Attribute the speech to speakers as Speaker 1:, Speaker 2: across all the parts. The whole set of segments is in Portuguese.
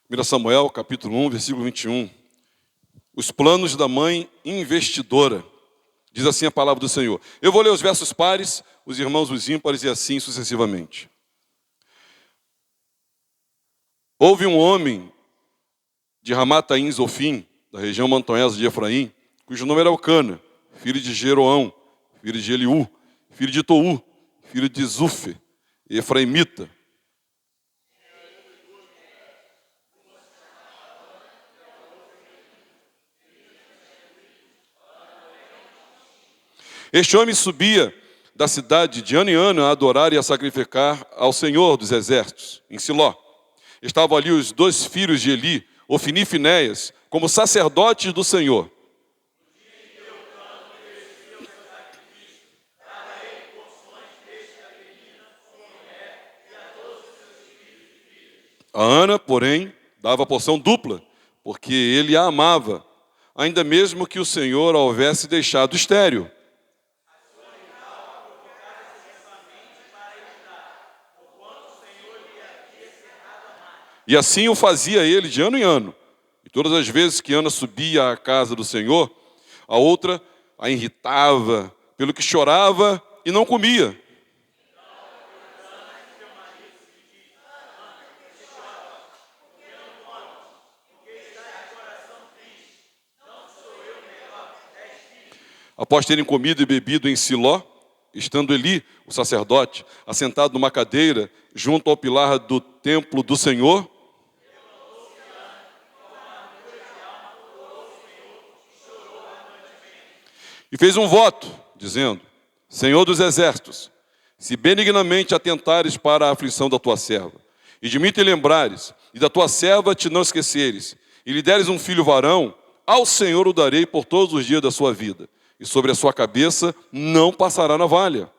Speaker 1: 1 Samuel, capítulo 1, versículo 21. Os planos da mãe investidora. Diz assim a palavra do Senhor. Eu vou ler os versos pares, os irmãos os ímpares e assim sucessivamente. Houve um homem de Ramataim Zofim, da região montanhosa de Efraim, cujo nome era Elcana, filho de Jeroão, filho de Eliú, filho de Tou, filho de Zufe, efraimita. Este homem subia da cidade de ano em ano a adorar e a sacrificar ao Senhor dos Exércitos, em Siló. Estavam ali os dois filhos de Eli, Ofni e Finéias, como sacerdotes do Senhor. A Ana, porém, dava porção dupla, porque ele a amava, ainda mesmo que o Senhor a houvesse deixado estéril. E assim o fazia ele de ano em ano. E todas as vezes que Ana subia à casa do Senhor, a outra a irritava, pelo que chorava e não comia. Após terem comido e bebido em Siló, estando Eli, o sacerdote, assentado numa cadeira junto ao pilar do templo do Senhor, e fez um voto, dizendo: Senhor dos exércitos, se benignamente atentares para a aflição da tua serva, e de mim te lembrares, e da tua serva te não esqueceres, e lhe deres um filho varão, ao Senhor o darei por todos os dias da sua vida, e sobre a sua cabeça não passará navalha.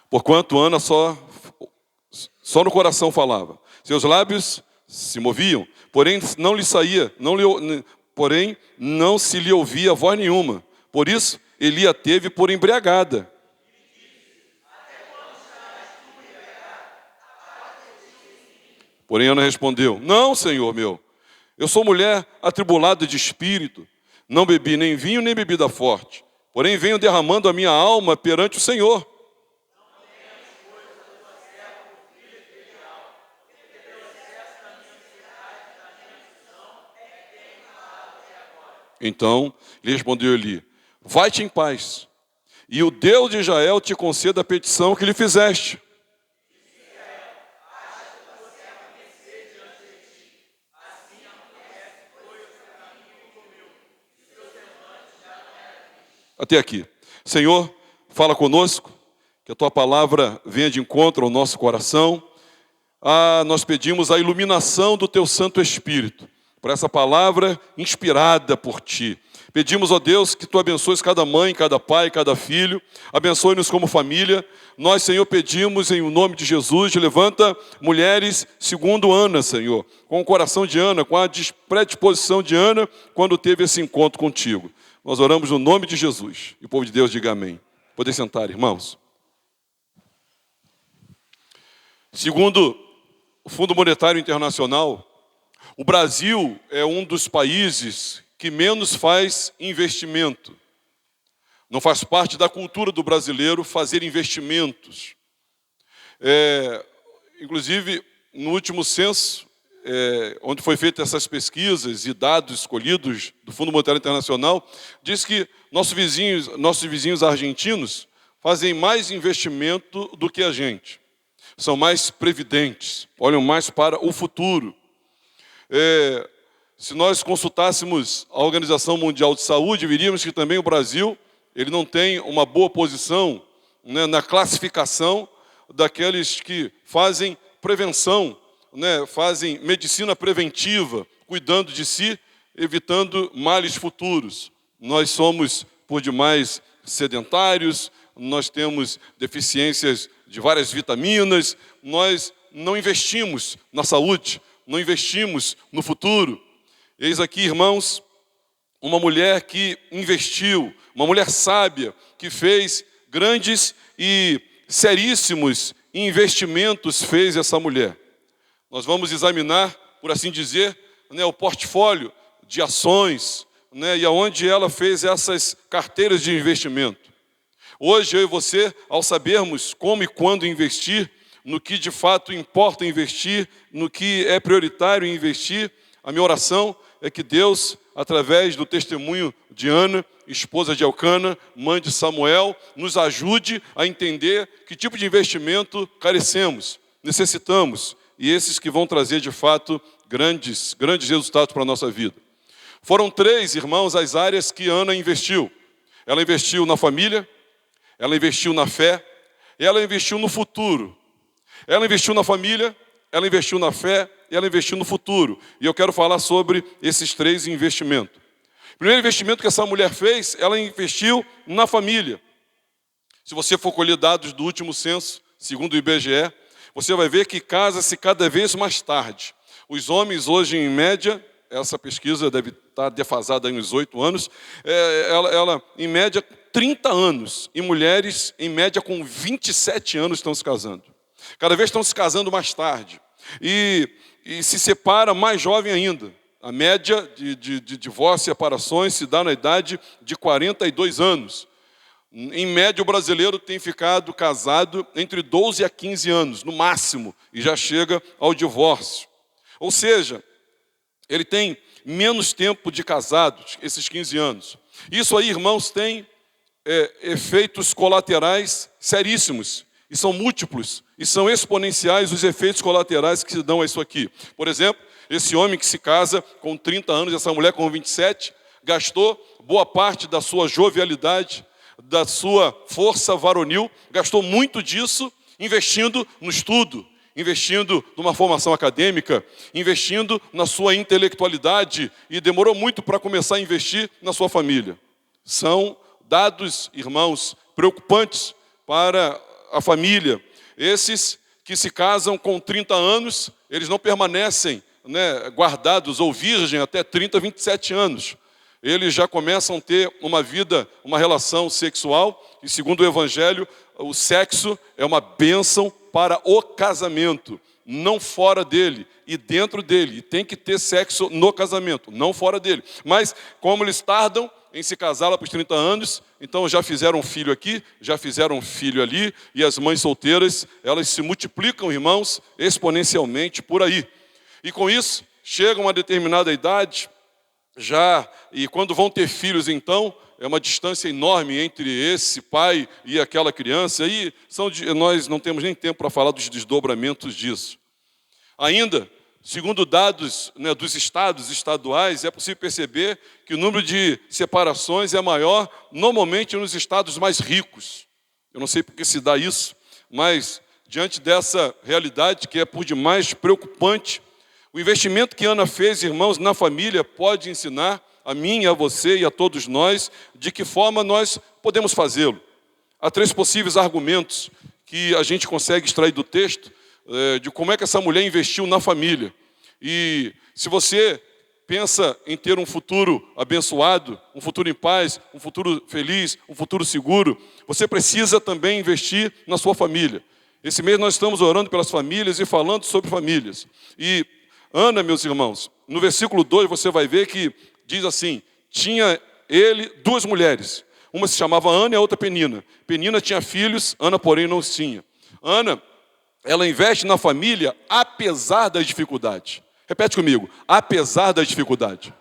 Speaker 1: Porquanto Ana só no coração falava, seus lábios se moviam, porém não se lhe ouvia voz nenhuma. Por isso, Eli a teve por embriagada. Porém, Ana respondeu: Não, Senhor meu, eu sou mulher atribulada de espírito, não bebi nem vinho nem bebida forte, porém venho derramando a minha alma perante o Senhor. Então lhe respondeu Eli: Vai-te em paz, e o Deus de Israel te conceda a petição que lhe fizeste. Até aqui. Senhor, fala conosco, que a tua palavra venha de encontro ao nosso coração. Nós pedimos a iluminação do teu Santo Espírito, por essa palavra inspirada por ti. Pedimos, ó Deus, que tu abençoes cada mãe, cada pai, cada filho. Abençoe-nos como família. Nós, Senhor, pedimos em nome de Jesus, levanta mulheres segundo Ana, Senhor, com o coração de Ana, com a predisposição de Ana, quando teve esse encontro contigo. Nós oramos no nome de Jesus. E o povo de Deus diga amém. Podem sentar, irmãos. Segundo o Fundo Monetário Internacional, o Brasil é um dos países que menos faz investimento. Não faz parte da cultura do brasileiro fazer investimentos. Inclusive, no último censo, onde foi feitas essas pesquisas e dados escolhidos do Fundo Monetário Internacional, diz que nossos vizinhos argentinos fazem mais investimento do que a gente. São mais previdentes, olham mais para o futuro. Se nós consultássemos a Organização Mundial de Saúde, veríamos que também o Brasil ele não tem uma boa posição, né, na classificação daqueles que fazem prevenção, né, fazem medicina preventiva, cuidando de si, evitando males futuros. Nós somos, por demais, sedentários, nós temos deficiências de várias vitaminas, nós não investimos na saúde, não investimos no futuro. Eis aqui, irmãos, uma mulher que investiu, uma mulher sábia, que fez grandes e seríssimos investimentos fez essa mulher? Nós vamos examinar, por assim dizer, né, o portfólio de ações, né, e aonde ela fez essas carteiras de investimento. Hoje, eu e você, ao sabermos como e quando investir, no que de fato importa investir, no que é prioritário investir, a minha oração é que Deus, através do testemunho de Ana, esposa de Elcana, mãe de Samuel, nos ajude a entender que tipo de investimento carecemos, necessitamos, e esses que vão trazer de fato grandes resultados para a nossa vida. Foram 3, irmãos, as áreas que Ana investiu. Ela investiu na família, ela investiu na fé, e ela investiu no futuro. Ela investiu na família, ela investiu na fé e ela investiu no futuro. E eu quero falar sobre esses 3 investimentos. O primeiro investimento que essa mulher fez, ela investiu na família. Se você for colher dados do último censo, segundo o IBGE, você vai ver que casa-se cada vez mais tarde. Os homens hoje, em média, essa pesquisa deve estar defasada em uns 8 anos, ela em média, 30 anos. E mulheres, em média, com 27 anos estão se casando. Cada vez estão se casando mais tarde. E se separa mais jovem ainda. A média de divórcio e separações se dá na idade de 42 anos. Em média, o brasileiro tem ficado casado entre 12 a 15 anos, no máximo, e já chega ao divórcio. Ou seja, ele tem menos tempo de casado, esses 15 anos. Isso aí, irmãos, tem efeitos colaterais seríssimos. E são múltiplos, e são exponenciais os efeitos colaterais que se dão a isso aqui. Por exemplo, esse homem que se casa com 30 anos, essa mulher com 27, gastou boa parte da sua jovialidade, da sua força varonil, gastou muito disso investindo no estudo, investindo numa formação acadêmica, investindo na sua intelectualidade, e demorou muito para começar a investir na sua família. São dados, irmãos, preocupantes para a família. Esses que se casam com 30 anos, eles não permanecem, né, guardados ou virgem até 30, 27 anos. Eles já começam a ter uma vida, uma relação sexual, e segundo o Evangelho, o sexo é uma bênção para o casamento, não fora dele e dentro dele. E tem que ter sexo no casamento, não fora dele. Mas como eles tardam em se casar lá para os 30 anos, então já fizeram um filho aqui, já fizeram um filho ali, e as mães solteiras, elas se multiplicam, irmãos, exponencialmente por aí. E com isso, chegam a uma determinada idade, e quando vão ter filhos, então, é uma distância enorme entre esse pai e aquela criança, e nós não temos nem tempo para falar dos desdobramentos disso. Ainda, segundo dados, né, dos estados estaduais, é possível perceber que o número de separações é maior, normalmente nos estados mais ricos. Eu não sei por que se dá isso, mas diante dessa realidade que é por demais preocupante, o investimento que Ana fez, irmãos, na família pode ensinar a mim, a você e a todos nós de que forma nós podemos fazê-lo. Há 3 possíveis argumentos que a gente consegue extrair do texto de como é que essa mulher investiu na família. E se você pensa em ter um futuro abençoado, um futuro em paz, um futuro feliz, um futuro seguro, você precisa também investir na sua família. Esse mês nós estamos orando pelas famílias e falando sobre famílias. E Ana, meus irmãos, no versículo 2 você vai ver que diz assim: tinha ele 2 mulheres. Uma se chamava Ana e a outra Penina. Penina tinha filhos, Ana, porém, não os tinha. Ana, ela investe na família apesar das dificuldades. Repete comigo: apesar das dificuldades.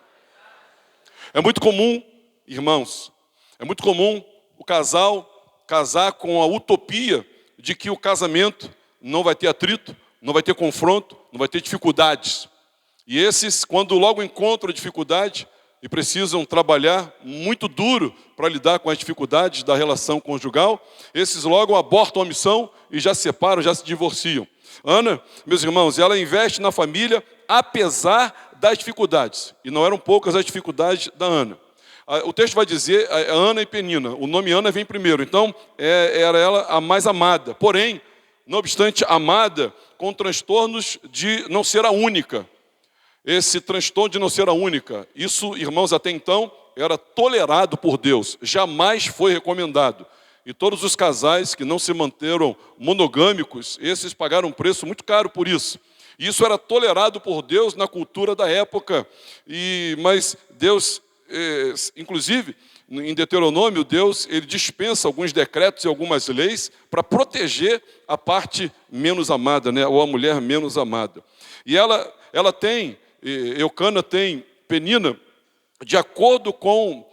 Speaker 1: É muito comum, irmãos, é muito comum o casal casar com a utopia de que o casamento não vai ter atrito, não vai ter confronto, não vai ter dificuldades. E esses, quando logo encontram dificuldade e precisam trabalhar muito duro para lidar com as dificuldades da relação conjugal, esses logo abortam a missão e já se separam, já se divorciam. Ana, meus irmãos, ela investe na família apesar das dificuldades. E não eram poucas as dificuldades da Ana. O texto vai dizer Ana e Penina. O nome Ana vem primeiro. Então, era ela a mais amada. Porém, não obstante amada, com transtornos de não ser a única. Esse transtorno de não ser a única, isso, irmãos, até então, era tolerado por Deus. Jamais foi recomendado. E todos os casais que não se manteram monogâmicos, esses pagaram um preço muito caro por isso. Isso era tolerado por Deus na cultura da época. Mas Deus, inclusive, em Deuteronômio, Deus ele dispensa alguns decretos e algumas leis para proteger a parte menos amada, né? Ou a mulher menos amada. E ela tem, Eucana tem Penina, de acordo com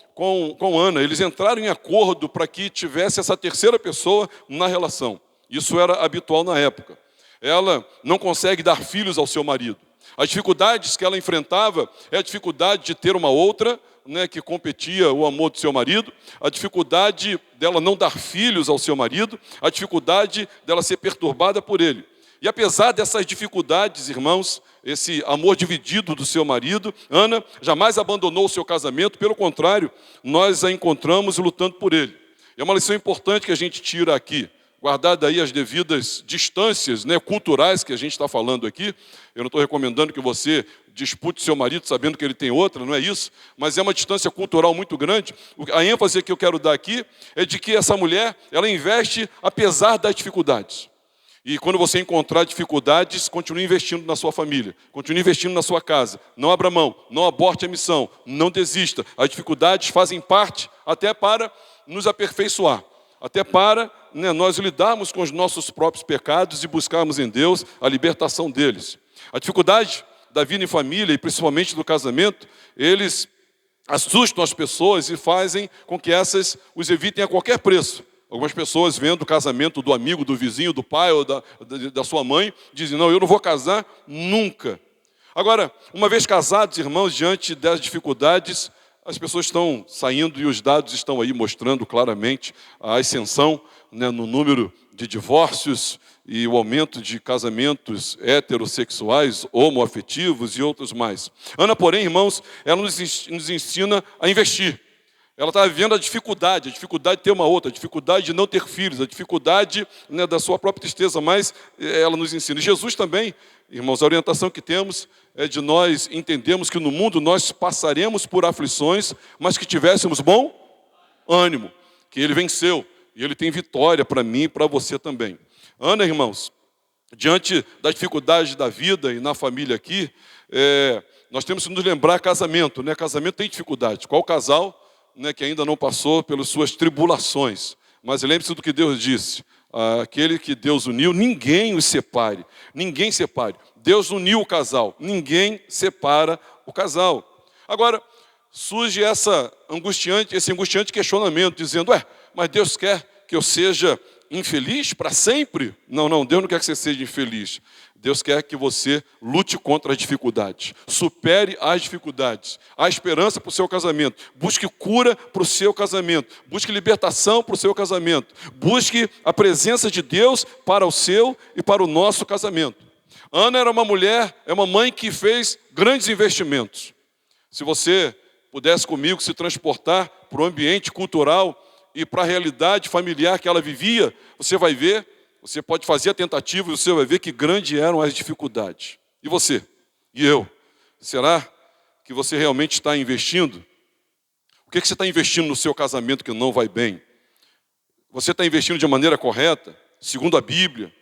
Speaker 1: Ana. Eles entraram em acordo para que tivesse essa terceira pessoa na relação. Isso era habitual na época. Ela não consegue dar filhos ao seu marido. As dificuldades que ela enfrentava é a dificuldade de ter uma outra, né, que competia o amor do seu marido, a dificuldade dela não dar filhos ao seu marido, a dificuldade dela ser perturbada por ele. E apesar dessas dificuldades, irmãos, esse amor dividido do seu marido, Ana jamais abandonou o seu casamento, pelo contrário, nós a encontramos lutando por ele. É uma lição importante que a gente tira aqui, guardada aí as devidas distâncias, né, culturais que a gente está falando aqui. Eu não estou recomendando que você dispute seu marido sabendo que ele tem outra, não é isso, mas é uma distância cultural muito grande. A ênfase que eu quero dar aqui é de que essa mulher, ela investe apesar das dificuldades. E quando você encontrar dificuldades, continue investindo na sua família, continue investindo na sua casa. Não abra mão, não aborte a missão, não desista. As dificuldades fazem parte até para nos aperfeiçoar, até para nós lidarmos com os nossos próprios pecados e buscarmos em Deus a libertação deles. A dificuldade da vida em família, e principalmente do casamento, eles assustam as pessoas e fazem com que essas os evitem a qualquer preço. Algumas pessoas vendo o casamento do amigo, do vizinho, do pai ou da sua mãe, dizem, não, eu não vou casar nunca. Agora, uma vez casados, irmãos, diante das dificuldades, as pessoas estão saindo e os dados estão aí mostrando claramente a ascensão, né, no número de divórcios e o aumento de casamentos heterossexuais, homoafetivos e outros mais. Ana, porém, irmãos, ela nos ensina a investir. Ela está vivendo a dificuldade de ter uma outra, a dificuldade de não ter filhos, a dificuldade, né, da sua própria tristeza, mas ela nos ensina. E Jesus também, irmãos, a orientação que temos é de nós entendermos que no mundo nós passaremos por aflições, mas que tivéssemos bom ânimo, que Ele venceu, e Ele tem vitória para mim e para você também. Ana, irmãos, diante das dificuldades da vida e na família aqui, nós temos que nos lembrar casamento, né? Casamento tem dificuldade. Qual casal, né, que ainda não passou pelas suas tribulações? Mas lembre-se do que Deus disse. Aquele que Deus uniu, ninguém os separe. Ninguém separe. Deus uniu o casal. Ninguém separa o casal. Agora, surge esse angustiante questionamento, dizendo, mas Deus quer que eu seja infeliz para sempre? Não, Deus não quer que você seja infeliz. Deus quer que você lute contra as dificuldades, supere as dificuldades. Há esperança para o seu casamento. Busque cura para o seu casamento. Busque libertação para o seu casamento. Busque a presença de Deus para o seu e para o nosso casamento. Ana era uma mulher, é uma mãe que fez grandes investimentos. Se você pudesse comigo se transportar para o ambiente cultural e para a realidade familiar que ela vivia, você vai ver, você pode fazer a tentativa e você vai ver que grandes eram as dificuldades. E você? E eu? Será que você realmente está investindo? O que você está investindo no seu casamento que não vai bem? Você está investindo de maneira correta, segundo a Bíblia?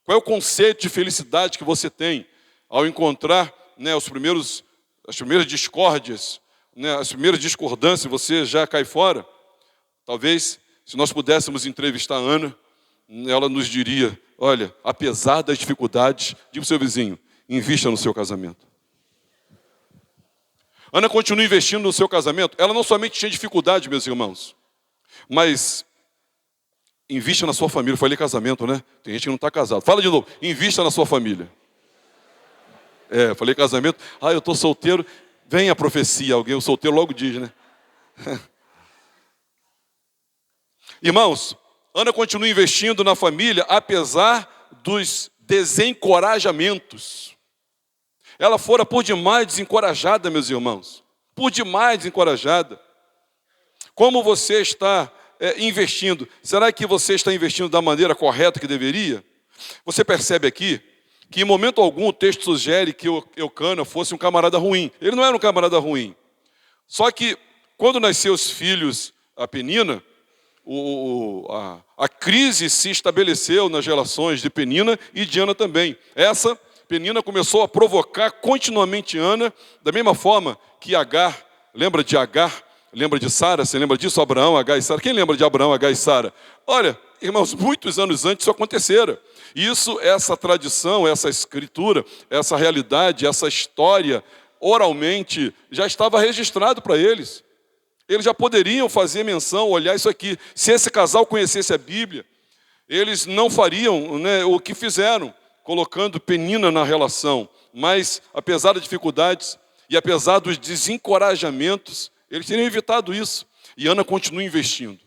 Speaker 1: Qual é o conceito de felicidade que você tem ao encontrar, né, as primeiras discórdias, né, as primeiras discordâncias, você já cai fora? Talvez, se nós pudéssemos entrevistar a Ana, ela nos diria, olha, apesar das dificuldades, diga para o seu vizinho, invista no seu casamento. Ana continua investindo no seu casamento. Ela não somente tinha dificuldade, meus irmãos, mas invista na sua família. Eu falei casamento, né? Tem gente que não está casado. Fala de novo, invista na sua família. Falei casamento. Eu estou solteiro. Vem a profecia, o solteiro logo diz, né? Irmãos, Ana continua investindo na família, apesar dos desencorajamentos. Ela fora por demais desencorajada, meus irmãos. Por demais desencorajada. Como você está investindo? Será que você está investindo da maneira correta que deveria? Você percebe aqui que em momento algum o texto sugere que Eucana fosse um camarada ruim. Ele não era um camarada ruim. Só que quando nasceu os filhos, a Penina, a crise se estabeleceu nas relações de Penina e de Ana também. Essa Penina começou a provocar continuamente Ana, da mesma forma que Agar, lembra de Agar? Lembra de Sara? Você lembra disso? Abraão, Agar e Sara. Quem lembra de Abraão, Agar e Sara? Olha, irmãos, muitos anos antes isso acontecera. Isso, essa tradição, essa escritura, essa realidade, essa história, oralmente, já estava registrado para eles. Eles já poderiam fazer menção, olhar isso aqui. Se esse casal conhecesse a Bíblia, eles não fariam, né, o que fizeram, colocando Penina na relação. Mas, apesar das dificuldades e apesar dos desencorajamentos, eles teriam evitado isso. E Ana continua investindo.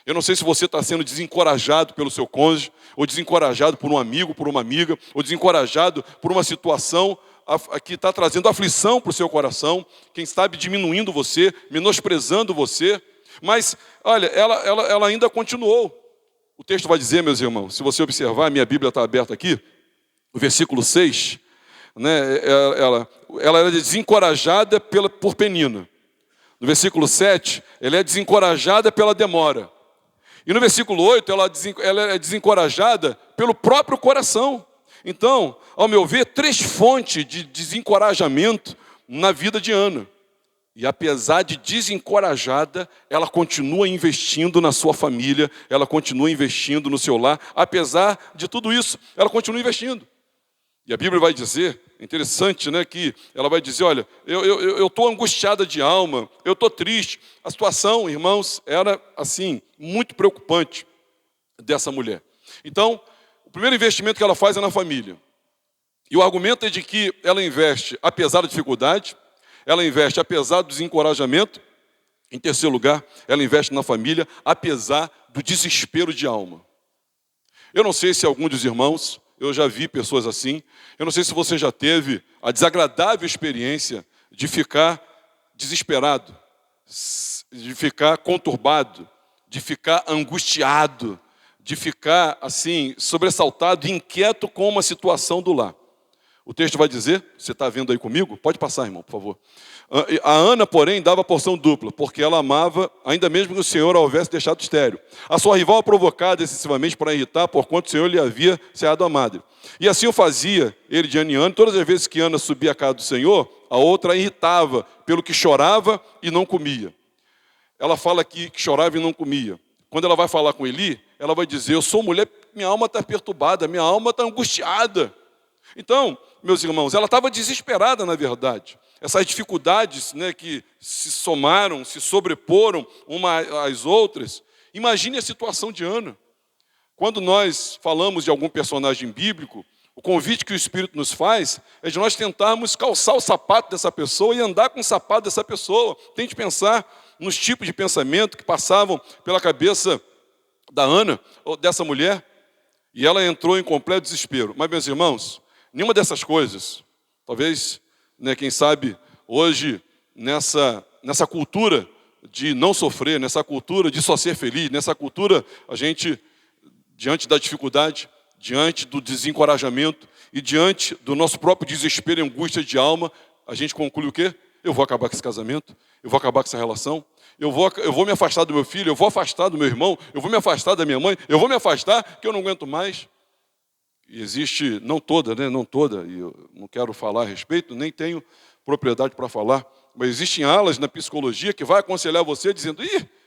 Speaker 1: Eu não sei se você está sendo desencorajado pelo seu cônjuge, ou desencorajado por um amigo, por uma amiga, ou desencorajado por uma situação que está trazendo aflição para o seu coração, quem sabe diminuindo você, menosprezando você. Mas, olha, ela ainda continuou. O texto vai dizer, meus irmãos, se você observar, minha Bíblia está aberta aqui, o versículo 6, né, ela era desencorajada por Penina. No versículo 7, ela é desencorajada pela demora. E no versículo 8, ela é desencorajada pelo próprio coração. Então, ao meu ver, 3 fontes de desencorajamento na vida de Ana. E apesar de desencorajada, ela continua investindo na sua família, ela continua investindo no seu lar. Apesar de tudo isso, ela continua investindo. E a Bíblia vai dizer, interessante, né, que ela vai dizer, olha, eu estou angustiada de alma, eu estou triste. A situação, irmãos, era, assim, muito preocupante dessa mulher. Então, o primeiro investimento que ela faz é na família. E o argumento é de que ela investe apesar da dificuldade, ela investe apesar do desencorajamento. Em terceiro lugar, ela investe na família apesar do desespero de alma. Eu não sei se algum dos irmãos, eu já vi pessoas assim, eu não sei se você já teve a desagradável experiência de ficar desesperado, de ficar conturbado, de ficar angustiado, de ficar, assim, sobressaltado e inquieto com uma situação do lar. O texto vai dizer, você está vendo aí comigo? Pode passar, irmão, por favor. A Ana, porém, dava porção dupla, porque ela amava, ainda mesmo que o Senhor a houvesse deixado estéril. A sua rival a provocada excessivamente para irritar, porquanto o Senhor lhe havia cerrado a madre. E assim o fazia ele de ano em ano. Todas as vezes que Ana subia à casa do Senhor, a outra a irritava, pelo que chorava e não comia. Ela fala aqui que chorava e não comia. Quando ela vai falar com Eli, ela vai dizer, eu sou mulher, minha alma está perturbada, minha alma está angustiada. Então, meus irmãos, ela estava desesperada, na verdade. Essas dificuldades, né, que se somaram, se sobreporam umas às outras. Imagine a situação de Ana. Quando nós falamos de algum personagem bíblico, o convite que o Espírito nos faz é de nós tentarmos calçar o sapato dessa pessoa e andar com o sapato dessa pessoa. Tente pensar nos tipos de pensamento que passavam pela cabeça da Ana, ou dessa mulher, e ela entrou em completo desespero. Mas, meus irmãos, nenhuma dessas coisas, talvez, né, quem sabe, hoje, nessa cultura de não sofrer, nessa cultura de só ser feliz, nessa cultura, a gente, diante da dificuldade, diante do desencorajamento e diante do nosso próprio desespero e angústia de alma, a gente conclui o quê? Eu vou acabar com esse casamento, eu vou acabar com essa relação, eu vou me afastar do meu filho, eu vou afastar do meu irmão, eu vou me afastar da minha mãe, eu vou me afastar que eu não aguento mais. E existe, não toda, e eu não quero falar a respeito, nem tenho propriedade para falar, mas existem alas na psicologia que vai aconselhar você dizendo,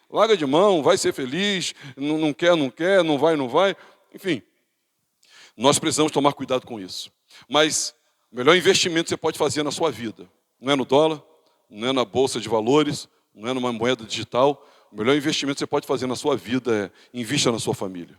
Speaker 1: larga de mão, vai ser feliz, não quer, não vai. Enfim, nós precisamos tomar cuidado com isso. Mas o melhor investimento que você pode fazer na sua vida, não é no dólar, não é na bolsa de valores, não é numa moeda digital. O melhor investimento que você pode fazer na sua vida é invista na sua família.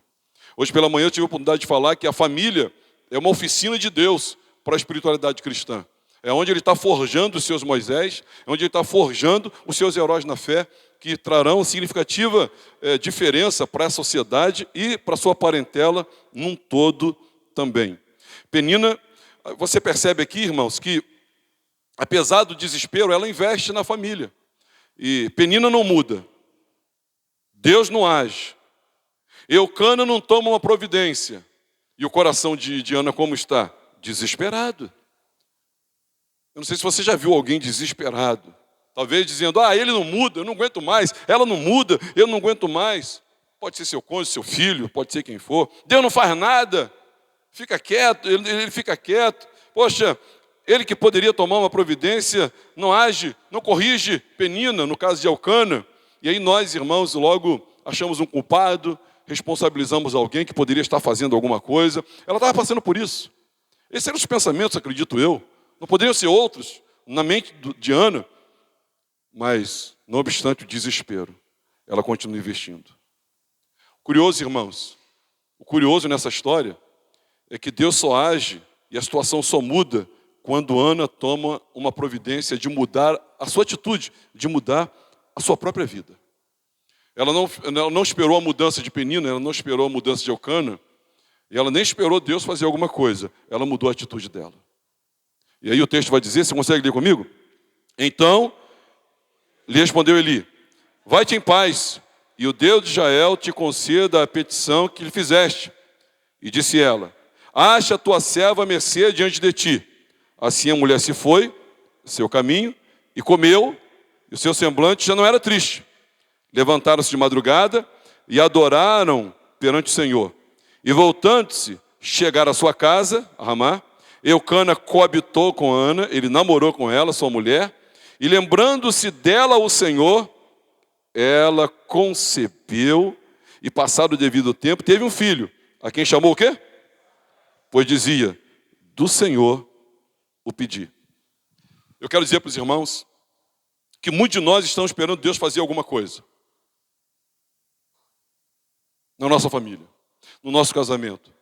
Speaker 1: Hoje pela manhã eu tive a oportunidade de falar que a família é uma oficina de Deus para a espiritualidade cristã. É onde Ele está forjando os seus Moisés, é onde Ele está forjando os seus heróis na fé, que trarão significativa diferença para a sociedade e para a sua parentela num todo também. Penina, você percebe aqui, irmãos, que apesar do desespero, ela investe na família. E Penina não muda. Deus não age. Eucana não toma uma providência. E o coração de Ana como está? Desesperado. Eu não sei se você já viu alguém desesperado. Talvez dizendo, ele não muda, eu não aguento mais. Ela não muda, eu não aguento mais. pode ser seu cônjuge, seu filho, pode ser quem for. Deus não faz nada, fica quieto, ele fica quieto. Poxa, ele que poderia tomar uma providência, não age, não corrige Penina, no caso de Elcana. E aí nós, irmãos, logo achamos um culpado, responsabilizamos alguém que poderia estar fazendo alguma coisa. Ela estava passando por isso. Esses eram os pensamentos, acredito eu. Não poderiam ser outros na mente de Ana. Mas, não obstante o desespero, ela continua investindo. Curioso, irmãos, o curioso nessa história é que Deus só age e a situação só muda quando Ana toma uma providência de mudar a sua atitude, de mudar a sua própria vida. Ela não esperou a mudança de Penina, ela não esperou a mudança de Elcana, e ela nem esperou Deus fazer alguma coisa, ela mudou a atitude dela. E aí o texto vai dizer, você consegue ler comigo? Então, lhe respondeu Eli, vai-te em paz, e o Deus de Israel te conceda a petição que lhe fizeste. E disse ela, acha a tua serva a mercê diante de ti. Assim a mulher se foi, seu caminho, e comeu, e o seu semblante já não era triste. Levantaram-se de madrugada e adoraram perante o Senhor. E voltando-se, chegaram à sua casa, a Ramá. Eucana coabitou com Ana, ele namorou com ela, sua mulher. E lembrando-se dela o Senhor, ela concebeu e passado o devido tempo, teve um filho. A quem chamou o quê? Pois dizia, do Senhor o pedi. Eu quero dizer para os irmãos que muitos de nós estão esperando Deus fazer alguma coisa. Na nossa família, no nosso casamento,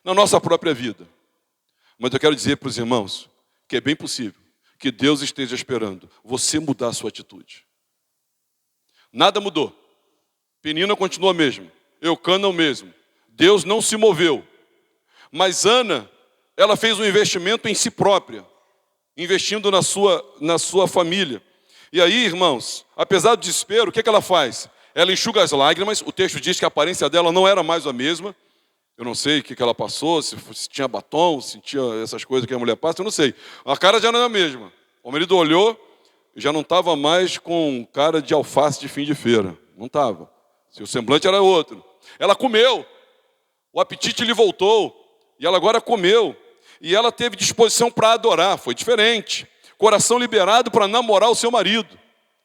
Speaker 1: na nossa própria vida. Mas eu quero dizer para os irmãos que é bem possível que Deus esteja esperando você mudar a sua atitude. Nada mudou. Penina continua a mesma. Eucana o mesmo. Deus não se moveu. Mas Ana, ela fez um investimento em si própria, investindo na sua família. E aí, irmãos, apesar do desespero, o que ela faz? Ela enxuga as lágrimas, o texto diz que a aparência dela não era mais a mesma. Eu não sei o que ela passou, se tinha batom, se tinha essas coisas que a mulher passa, eu não sei. A cara já não é a mesma. O marido olhou e já não estava mais com cara de alface de fim de feira. Não estava. Seu semblante era outro. Ela comeu. O apetite lhe voltou. E ela agora comeu. E ela teve disposição para adorar. Foi diferente. Coração liberado para namorar o seu marido.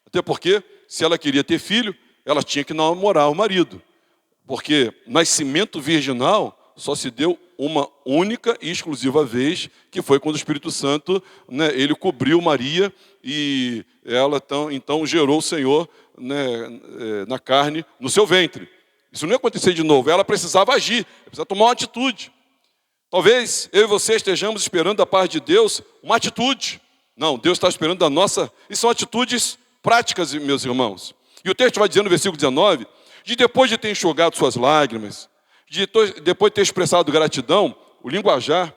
Speaker 1: Até porque, se ela queria ter filho, ela tinha que namorar o marido. Porque nascimento virginal só se deu uma única e exclusiva vez, que foi quando o Espírito Santo, ele cobriu Maria e ela então gerou o Senhor na carne, no seu ventre. Isso não ia acontecer de novo, ela precisava agir, precisava tomar uma atitude. Talvez eu e você estejamos esperando da parte de Deus uma atitude. Não, Deus está esperando da nossa... E são atitudes práticas, meus irmãos. E o texto vai dizer no versículo 19, de depois de ter enxugado suas lágrimas, depois de ter expressado gratidão, o linguajar,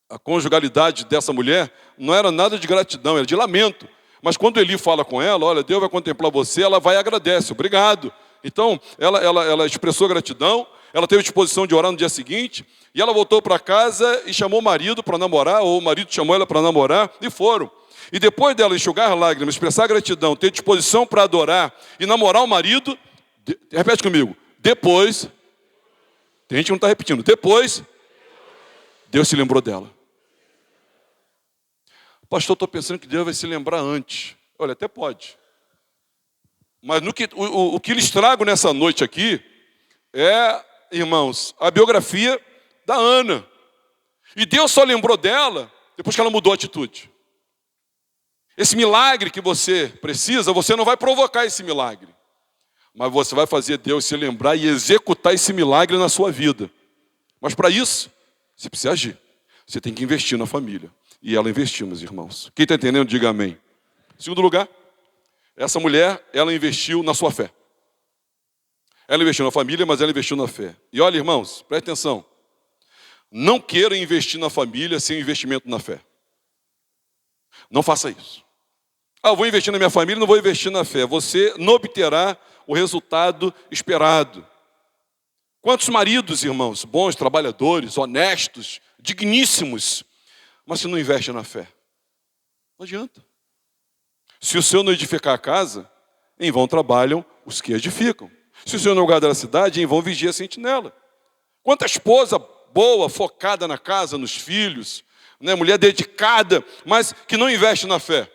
Speaker 1: a conjugalidade dessa mulher, não era nada de gratidão, era de lamento. Mas quando Eli fala com ela, olha, Deus vai contemplar você, ela vai e agradece, obrigado. Então, ela expressou gratidão, ela teve disposição de orar no dia seguinte, e ela voltou para casa e chamou o marido para namorar, ou o marido chamou ela para namorar, e foram. E depois dela enxugar lágrimas, expressar gratidão, ter disposição para adorar e namorar o marido, repete comigo, depois, tem gente que não está repetindo, depois, Deus se lembrou dela. Pastor, estou pensando que Deus vai se lembrar antes. Olha, até pode. Mas o que lhes trago nessa noite aqui é, irmãos, a biografia da Ana. E Deus só lembrou dela depois que ela mudou a atitude. Esse milagre que você precisa, você não vai provocar esse milagre. Mas você vai fazer Deus se lembrar e executar esse milagre na sua vida. Mas para isso, você precisa agir. Você tem que investir na família. E ela investiu, meus irmãos. Quem está entendendo, diga amém. Em segundo lugar, essa mulher, ela investiu na sua fé. Ela investiu na família, mas ela investiu na fé. E olha, irmãos, preste atenção. Não queira investir na família sem investimento na fé. Não faça isso. Eu vou investir na minha família, não vou investir na fé. Você não obterá o resultado esperado. Quantos maridos, irmãos, bons, trabalhadores, honestos, digníssimos, mas se não investe na fé? Não adianta. Se o Senhor não edificar a casa, em vão trabalham os que edificam. Se o Senhor não guardar a cidade, em vão vigia a sentinela. Quanta esposa boa, focada na casa, nos filhos, né? Mulher dedicada, mas que não investe na fé.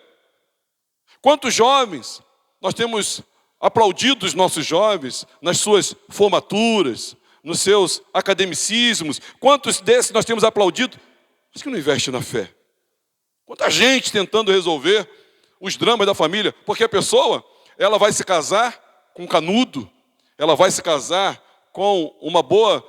Speaker 1: Quantos jovens nós temos aplaudido os nossos jovens nas suas formaturas, nos seus academicismos? Quantos desses nós temos aplaudido, mas que não investe na fé? Quanta gente tentando resolver os dramas da família, porque a pessoa, ela vai se casar com canudo, ela vai se casar com uma boa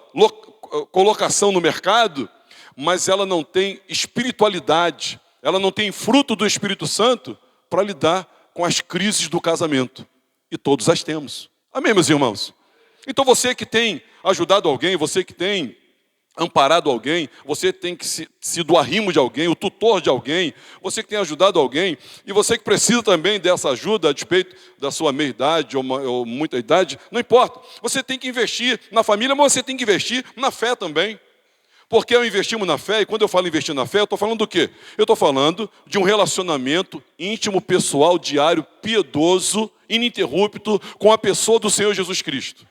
Speaker 1: colocação no mercado, mas ela não tem espiritualidade, ela não tem fruto do Espírito Santo para lidar com as crises do casamento. E todos as temos. Amém, meus irmãos? Então você que tem ajudado alguém, você que tem amparado alguém, você tem que sido o arrimo de alguém, o tutor de alguém, você que tem ajudado alguém, e você que precisa também dessa ajuda, a despeito da sua meia idade ou muita idade, não importa. Você tem que investir na família, mas você tem que investir na fé também. Porque ao investirmos na fé, e quando eu falo investir na fé, eu estou falando do quê? Eu estou falando de um relacionamento íntimo, pessoal, diário, piedoso, ininterrupto, com a pessoa do Senhor Jesus Cristo,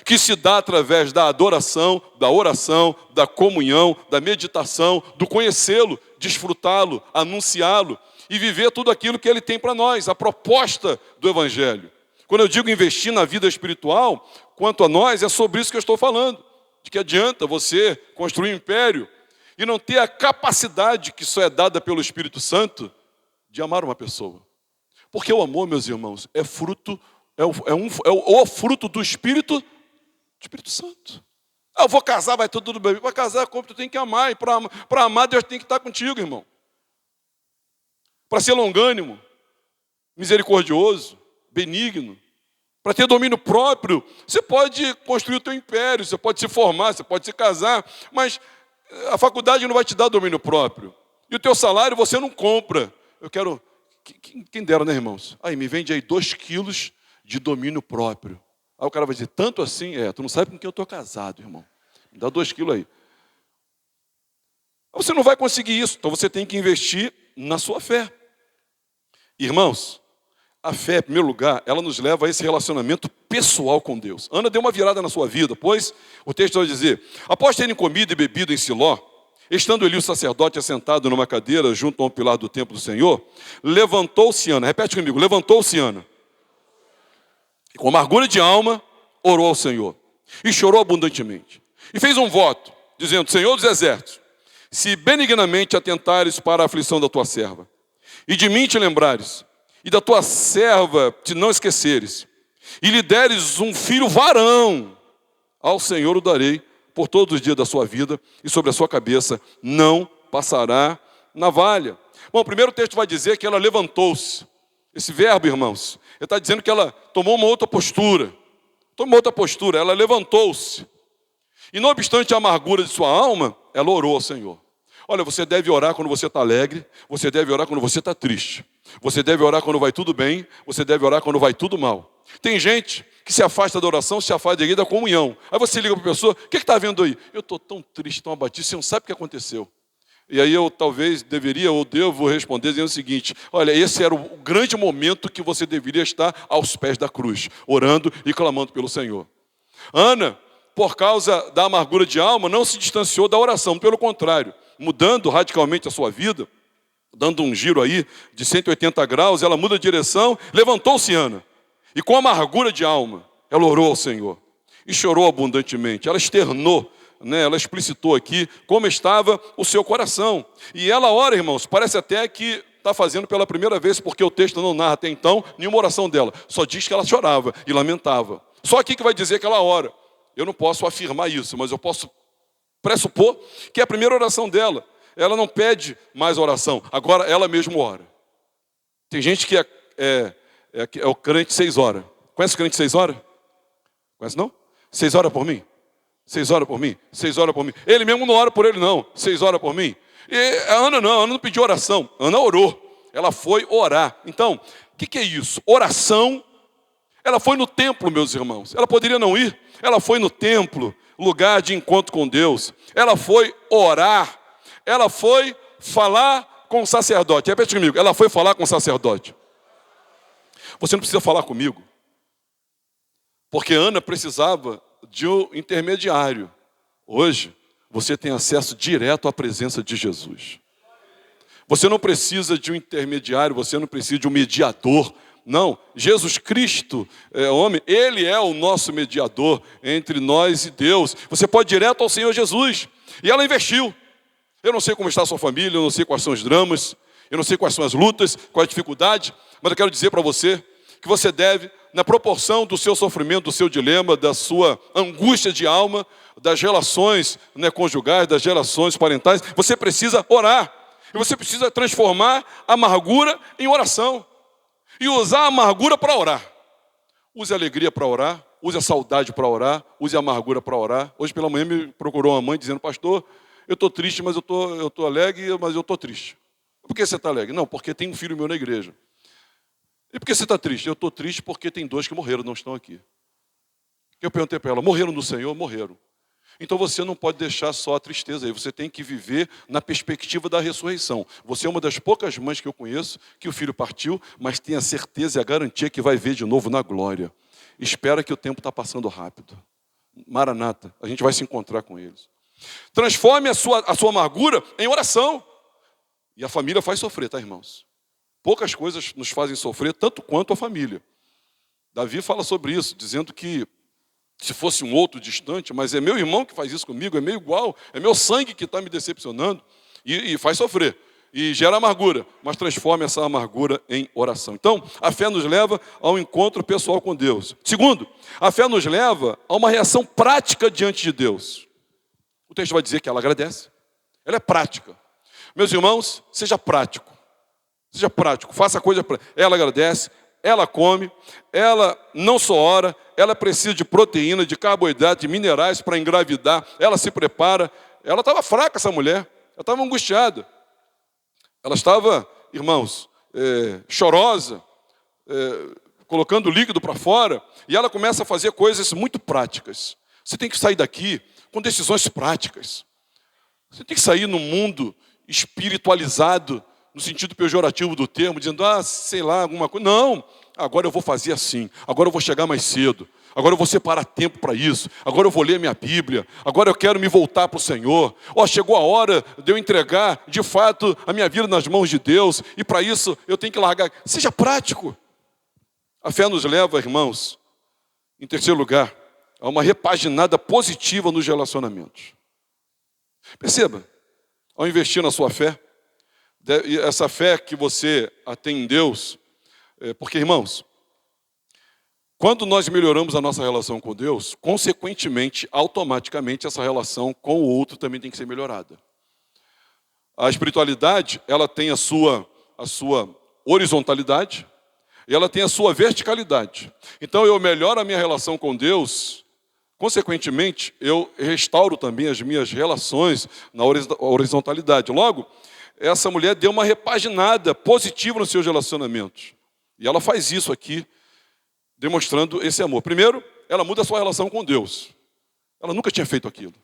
Speaker 1: que se dá através da adoração, da oração, da comunhão, da meditação, do conhecê-lo, desfrutá-lo, anunciá-lo e viver tudo aquilo que Ele tem para nós, a proposta do Evangelho. Quando eu digo investir na vida espiritual, quanto a nós, é sobre isso que eu estou falando. De que adianta você construir um império e não ter a capacidade que só é dada pelo Espírito Santo de amar uma pessoa. Porque o amor, meus irmãos, é fruto, é o fruto do Espírito Santo. Eu vou casar, vai tudo bem. Para casar, como tu tem que amar. E para amar, Deus tem que estar contigo, irmão. Para ser longânimo, misericordioso, benigno, para ter domínio próprio, você pode construir o teu império, você pode se formar, você pode se casar, mas a faculdade não vai te dar domínio próprio. E o teu salário você não compra. Eu quero, quem dera, né, irmãos? Aí, me vende aí 2 quilos de domínio próprio. Aí o cara vai dizer, tanto assim? Tu não sabe com quem eu estou casado, irmão. Me dá 2 quilos aí. Você não vai conseguir isso, então você tem que investir na sua fé. Irmãos, a fé, em primeiro lugar, ela nos leva a esse relacionamento pessoal com Deus. Ana deu uma virada na sua vida, pois o texto vai dizer, após terem comido e bebido em Siló, estando Eli o sacerdote assentado numa cadeira junto a um pilar do templo do Senhor, levantou-se Ana, repete comigo, levantou-se Ana, e com amargura de alma, orou ao Senhor, e chorou abundantemente, e fez um voto, dizendo, Senhor dos exércitos, se benignamente atentares para a aflição da tua serva, e de mim te lembrares, e da tua serva te não esqueceres, e lhe deres um filho varão, ao Senhor o darei por todos os dias da sua vida, e sobre a sua cabeça não passará navalha. Bom, o primeiro texto vai dizer que ela levantou-se. Esse verbo, irmãos, ele está dizendo que ela tomou uma outra postura. Ela levantou-se. E não obstante a amargura de sua alma, ela orou ao Senhor. Olha, você deve orar quando você está alegre, você deve orar quando você está triste. Você deve orar quando vai tudo bem, você deve orar quando vai tudo mal. Tem gente que se afasta da oração, se afasta da comunhão. Aí você liga para a pessoa, o que está vendo aí? Eu estou tão triste, tão abatido, você não sabe o que aconteceu. E aí eu talvez deveria ou devo responder dizendo o seguinte, olha, esse era o grande momento que você deveria estar aos pés da cruz, orando e clamando pelo Senhor. Ana, por causa da amargura de alma, não se distanciou da oração, pelo contrário, mudando radicalmente a sua vida, dando um giro aí de 180 graus, ela muda de direção, levantou-se Ana, e com amargura de alma, ela orou ao Senhor, e chorou abundantemente, ela externou, ela explicitou aqui como estava o seu coração, e ela ora, irmãos, parece até que está fazendo pela primeira vez, porque o texto não narra até então nenhuma oração dela, só diz que ela chorava e lamentava, só aqui que vai dizer que ela ora. Eu não posso afirmar isso, mas eu posso pressupor que é a primeira oração dela. Ela não pede mais oração, agora ela mesma ora. Tem gente que é o crente 6 horas. Conhece o crente 6 horas? Conhece não? 6 horas por mim? 6 horas por mim? 6 horas por mim. Ele mesmo não ora por ele não, 6 horas por mim. E a Ana não pediu oração, Ana orou. Ela foi orar. Então, o que é isso? Oração. Ela foi no templo, meus irmãos. Ela poderia não ir. Ela foi no templo, lugar de encontro com Deus. Ela foi orar. Ela foi falar com o sacerdote. Repete comigo. Ela foi falar com o sacerdote. Você não precisa falar comigo. Porque Ana precisava de um intermediário. Hoje, você tem acesso direto à presença de Jesus. Você não precisa de um intermediário, você não precisa de um mediador. Não, Jesus Cristo é homem, Ele é o nosso mediador entre nós e Deus. Você pode ir direto ao Senhor Jesus. E ela investiu. Eu não sei como está a sua família, eu não sei quais são os dramas, eu não sei quais são as lutas, qual a dificuldade, mas eu quero dizer para você que você deve, na proporção do seu sofrimento, do seu dilema, da sua angústia de alma, das relações conjugais, das relações parentais, você precisa orar. E você precisa transformar a amargura em oração. E usar a amargura para orar. Use a alegria para orar, use a saudade para orar, use a amargura para orar. Hoje pela manhã me procurou uma mãe dizendo, pastor, eu estou triste, mas eu estou alegre, mas eu estou triste. Por que você está alegre? Não, porque tem um filho meu na igreja. E por que você está triste? Eu estou triste porque tem 2 que morreram, não estão aqui. Eu perguntei para ela, morreram no Senhor? Morreram. Então você não pode deixar só a tristeza aí, você tem que viver na perspectiva da ressurreição. Você é uma das poucas mães que eu conheço que o filho partiu, mas tem a certeza e a garantia que vai ver de novo na glória. Espera que o tempo está passando rápido. Maranata, a gente vai se encontrar com eles. Transforme a sua amargura em oração. E a família faz sofrer, tá, irmãos? Poucas coisas nos fazem sofrer, tanto quanto a família. Davi fala sobre isso, dizendo que se fosse um outro distante, mas é meu irmão que faz isso comigo, é meio igual, é meu sangue que está me decepcionando, e faz sofrer, e gera amargura, mas transforma essa amargura em oração. Então, a fé nos leva ao encontro pessoal com Deus. Segundo, a fé nos leva a uma reação prática diante de Deus. O texto vai dizer que ela agradece, ela é prática. Meus irmãos, seja prático, faça a coisa para ela agradece, ela come, ela não só ora, ela precisa de proteína, de carboidrato, de minerais para engravidar, ela se prepara. Ela estava fraca, essa mulher, ela estava angustiada. Ela estava, irmãos, chorosa, colocando líquido para fora, e ela começa a fazer coisas muito práticas. Você tem que sair daqui com decisões práticas. Você tem que sair no mundo espiritualizado, no sentido pejorativo do termo, dizendo, sei lá, alguma coisa. Não, agora eu vou fazer assim, agora eu vou chegar mais cedo, agora eu vou separar tempo para isso, agora eu vou ler minha Bíblia, agora eu quero me voltar para o Senhor. Chegou a hora de eu entregar, de fato, a minha vida nas mãos de Deus, e para isso eu tenho que largar. Seja prático. A fé nos leva, irmãos, em terceiro lugar, a uma repaginada positiva nos relacionamentos. Perceba, ao investir na sua fé, essa fé que você tem em Deus, porque, irmãos, quando nós melhoramos a nossa relação com Deus, consequentemente, automaticamente, essa relação com o outro também tem que ser melhorada. A espiritualidade, ela tem a sua horizontalidade e ela tem a sua verticalidade. Então, eu melhoro a minha relação com Deus, consequentemente, eu restauro também as minhas relações na horizontalidade. Logo, essa mulher deu uma repaginada positiva nos seus relacionamentos. E ela faz isso aqui, demonstrando esse amor. Primeiro, ela muda a sua relação com Deus. Ela nunca tinha feito aquilo.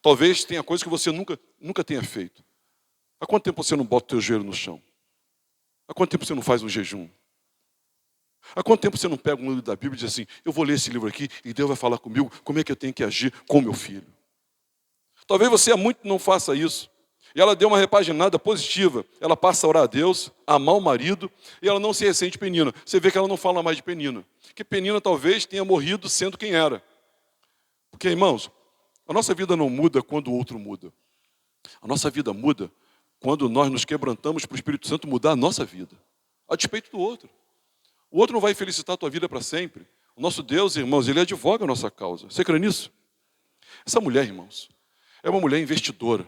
Speaker 1: Talvez tenha coisas que você nunca tenha feito. Há quanto tempo você não bota o teu joelho no chão? Há quanto tempo você não faz um jejum? Há quanto tempo você não pega um livro da Bíblia e diz assim, eu vou ler esse livro aqui e Deus vai falar comigo como é que eu tenho que agir com o meu filho? Talvez você há muito não faça isso. E ela deu uma repaginada positiva. Ela passa a orar a Deus, amar o marido, e ela não se ressente Penina. Você vê que ela não fala mais de Penina. Que Penina talvez tenha morrido sendo quem era. Porque, irmãos, a nossa vida não muda quando o outro muda. A nossa vida muda quando nós nos quebrantamos para o Espírito Santo mudar a nossa vida. A despeito do outro. O outro não vai felicitar a tua vida para sempre. O nosso Deus, irmãos, Ele advoga a nossa causa. Você crê nisso? Essa mulher, irmãos, é uma mulher investidora.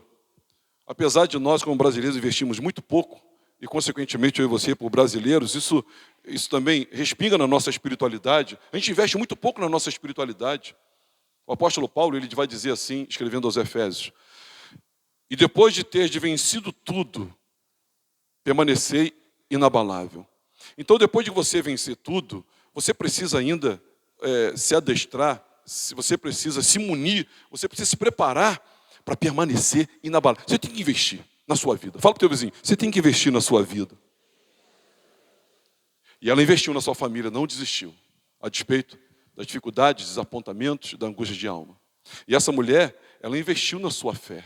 Speaker 1: Apesar de nós, como brasileiros, investimos muito pouco, e consequentemente eu e você, por brasileiros, isso também respinga na nossa espiritualidade. A gente investe muito pouco na nossa espiritualidade. O apóstolo Paulo, ele vai dizer assim, escrevendo aos Efésios, e depois de ter vencido tudo, permanecei inabalável. Então, depois de você vencer tudo, você precisa ainda se adestrar, você precisa se munir, você precisa se preparar para permanecer inabalável. Você tem que investir na sua vida. Fala para o teu vizinho, você tem que investir na sua vida. E ela investiu na sua família, não desistiu. A despeito das dificuldades, desapontamentos, da angústia de alma. E essa mulher, ela investiu na sua fé,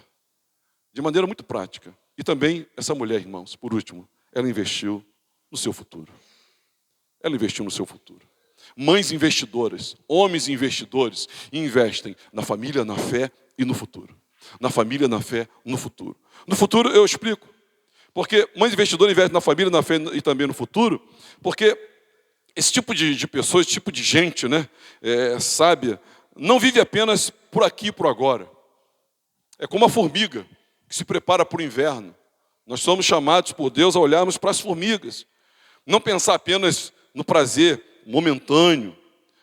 Speaker 1: de maneira muito prática. E também essa mulher, irmãos, por último, ela investiu no seu futuro. Ela investiu no seu futuro. Mães investidoras, homens investidores, investem na família, na fé e no futuro. Na família, na fé, no futuro. No futuro eu explico. Porque mães investidoras investem na família, na fé e também no futuro, porque esse tipo de pessoa, esse tipo de gente, né, sábia, não vive apenas por aqui e por agora. É como a formiga que se prepara para o inverno. Nós somos chamados por Deus a olharmos para as formigas. Não pensar apenas no prazer momentâneo.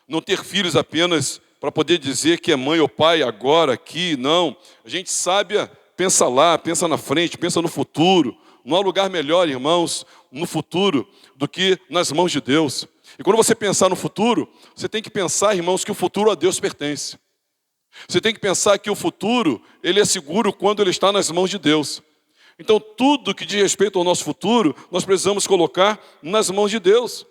Speaker 1: Não ter filhos apenas para poder dizer que é mãe ou pai agora, aqui, não. A gente sábia pensa lá, pensa na frente, pensa no futuro. Não há lugar melhor, irmãos, no futuro do que nas mãos de Deus. E quando você pensar no futuro, você tem que pensar, irmãos, que o futuro a Deus pertence. Você tem que pensar que o futuro, ele é seguro quando ele está nas mãos de Deus. Então, tudo que diz respeito ao nosso futuro, nós precisamos colocar nas mãos de Deus.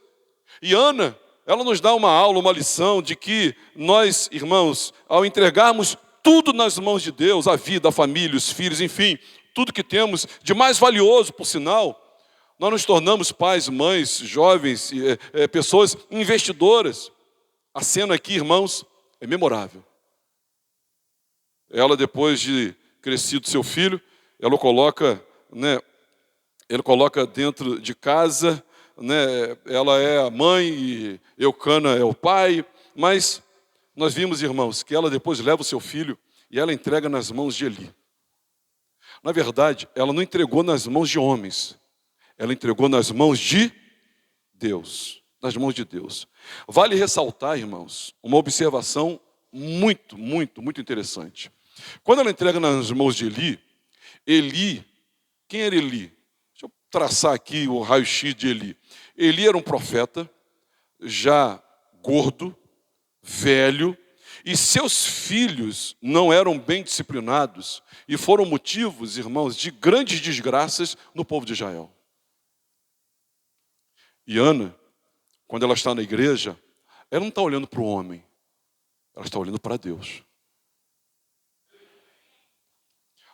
Speaker 1: E Ana, ela nos dá uma aula, uma lição de que nós, irmãos, ao entregarmos tudo nas mãos de Deus, a vida, a família, os filhos, enfim, tudo que temos de mais valioso, por sinal, nós nos tornamos pais, mães, jovens, pessoas investidoras. A cena aqui, irmãos, é memorável. Ela, depois de crescido seu filho, ela coloca dentro de casa, né? Ela é a mãe e Eucana é o pai, mas nós vimos, irmãos, que ela depois leva o seu filho e ela entrega nas mãos de Eli. Na verdade, ela não entregou nas mãos de homens, ela entregou nas mãos de Deus, nas mãos de Deus. Vale ressaltar, irmãos, uma observação muito, muito, muito interessante. Quando ela entrega nas mãos de Eli, quem era Eli? Deixa eu traçar aqui o raio-x de Eli. Eli era um profeta, já gordo, velho, e seus filhos não eram bem disciplinados e foram motivos, irmãos, de grandes desgraças no povo de Israel. E Ana, quando ela está na igreja, ela não está olhando para o homem, ela está olhando para Deus.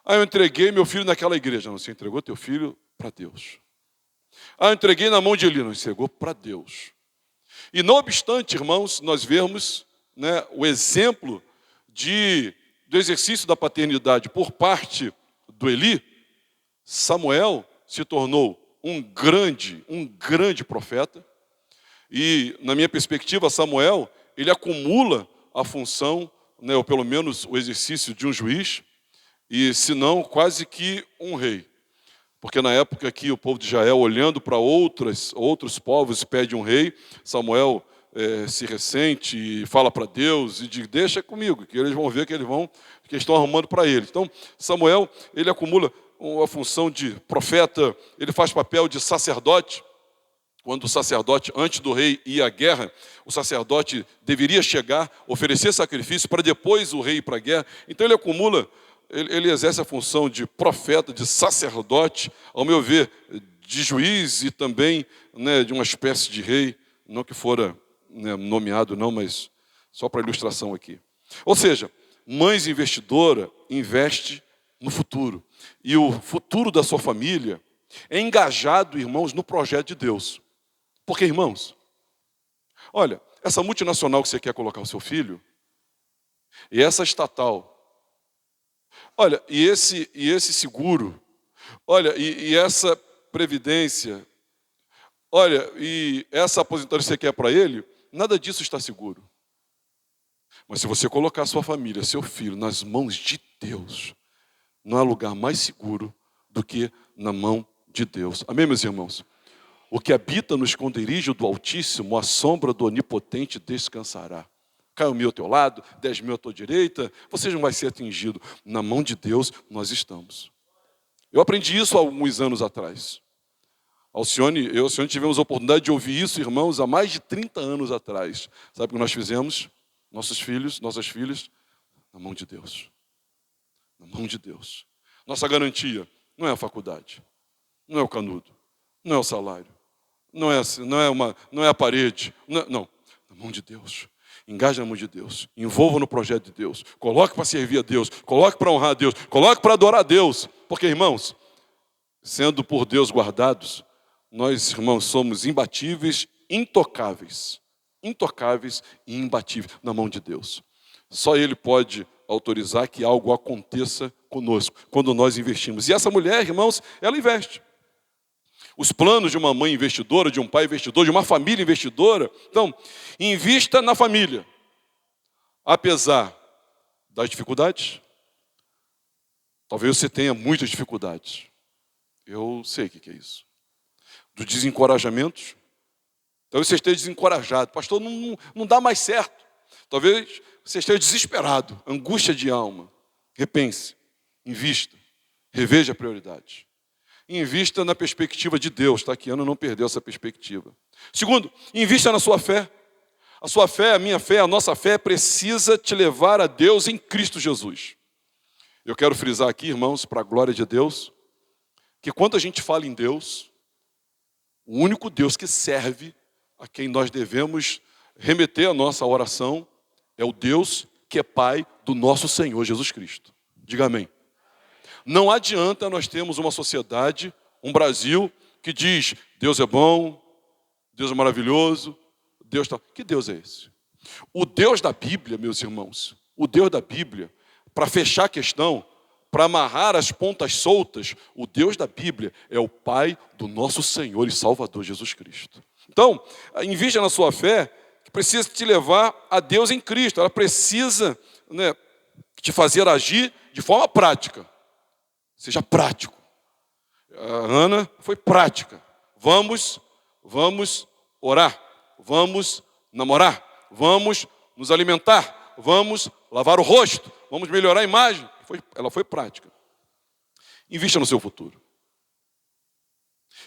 Speaker 1: Eu entreguei meu filho naquela igreja. Não, você entregou teu filho para Deus. Eu entreguei na mão de Eli. Não, entregou para Deus. E não obstante, irmãos, nós vemos, né, o exemplo do exercício da paternidade por parte do Eli. Samuel se tornou um grande profeta. E, na minha perspectiva, Samuel, ele acumula a função, né, ou pelo menos o exercício de um juiz, e se não, quase que um rei. Porque na época que o povo de Israel, olhando para outros povos, pede um rei, Samuel se ressente e fala para Deus e diz, deixa comigo, que eles vão ver que eles estão arrumando para ele. Então, Samuel, ele acumula a função de profeta, ele faz papel de sacerdote. Quando o sacerdote, antes do rei ir à guerra, o sacerdote deveria chegar, oferecer sacrifício para depois o rei ir para a guerra. Então ele acumula, ele exerce a função de profeta, de sacerdote, ao meu ver, de juiz e também, né, de uma espécie de rei, não que fora, né, nomeado não, mas só para ilustração aqui. Ou seja, mães investidora investe no futuro. E o futuro da sua família é engajado, irmãos, no projeto de Deus. Porque, irmãos, olha, essa multinacional que você quer colocar o seu filho, e essa estatal, olha, e esse seguro, olha, e essa previdência, olha, e essa aposentadoria que você quer para ele, nada disso está seguro. Mas se você colocar a sua família, seu filho, nas mãos de Deus, não há lugar mais seguro do que na mão de Deus. Amém, meus irmãos? O que habita no esconderijo do Altíssimo, a sombra do Onipotente descansará. Cai 1.000 ao teu lado, 10.000 à tua direita, você não vai ser atingido. Na mão de Deus nós estamos. Eu aprendi isso há alguns anos atrás. Alcione e eu tivemos a oportunidade de ouvir isso, irmãos, há mais de 30 anos atrás. Sabe o que nós fizemos? Nossos filhos, nossas filhas, na mão de Deus. Na mão de Deus. Nossa garantia não é a faculdade, não é o canudo, não é o salário, não é a parede, não, na mão de Deus. Engaje na mão de Deus, envolva no projeto de Deus, coloque para servir a Deus, coloque para honrar a Deus, coloque para adorar a Deus. Porque, irmãos, sendo por Deus guardados, nós, irmãos, somos imbatíveis, intocáveis e imbatíveis na mão de Deus. Só Ele pode autorizar que algo aconteça conosco, quando nós investimos. E essa mulher, irmãos, ela investe. Os planos de uma mãe investidora, de um pai investidor, de uma família investidora. Então, invista na família. Apesar das dificuldades. Talvez você tenha muitas dificuldades. Eu sei o que é isso. Dos desencorajamentos. Talvez você esteja desencorajado. Pastor, não dá mais certo. Talvez você esteja desesperado. Angústia de alma. Repense. Invista. Reveja a prioridade. Invista na perspectiva de Deus, tá? Que Ana não perdeu essa perspectiva. Segundo, invista na sua fé. A sua fé, a minha fé, a nossa fé precisa te levar a Deus em Cristo Jesus. Eu quero frisar aqui, irmãos, para a glória de Deus, que quando a gente fala em Deus, o único Deus que serve, a quem nós devemos remeter a nossa oração, é o Deus que é Pai do nosso Senhor Jesus Cristo. Diga amém. Não adianta nós termos uma sociedade, um Brasil, que diz, Deus é bom, Deus é maravilhoso, Deus está... Que Deus é esse? O Deus da Bíblia, meus irmãos, o Deus da Bíblia, para fechar a questão, para amarrar as pontas soltas, o Deus da Bíblia é o Pai do nosso Senhor e Salvador Jesus Cristo. Então, invista na sua fé, que precisa te levar a Deus em Cristo. Ela precisa, te fazer agir de forma prática. Seja prático. A Ana foi prática. Vamos orar. Vamos namorar. Vamos nos alimentar. Vamos lavar o rosto. Vamos melhorar a imagem. Ela foi prática. Invista no seu futuro.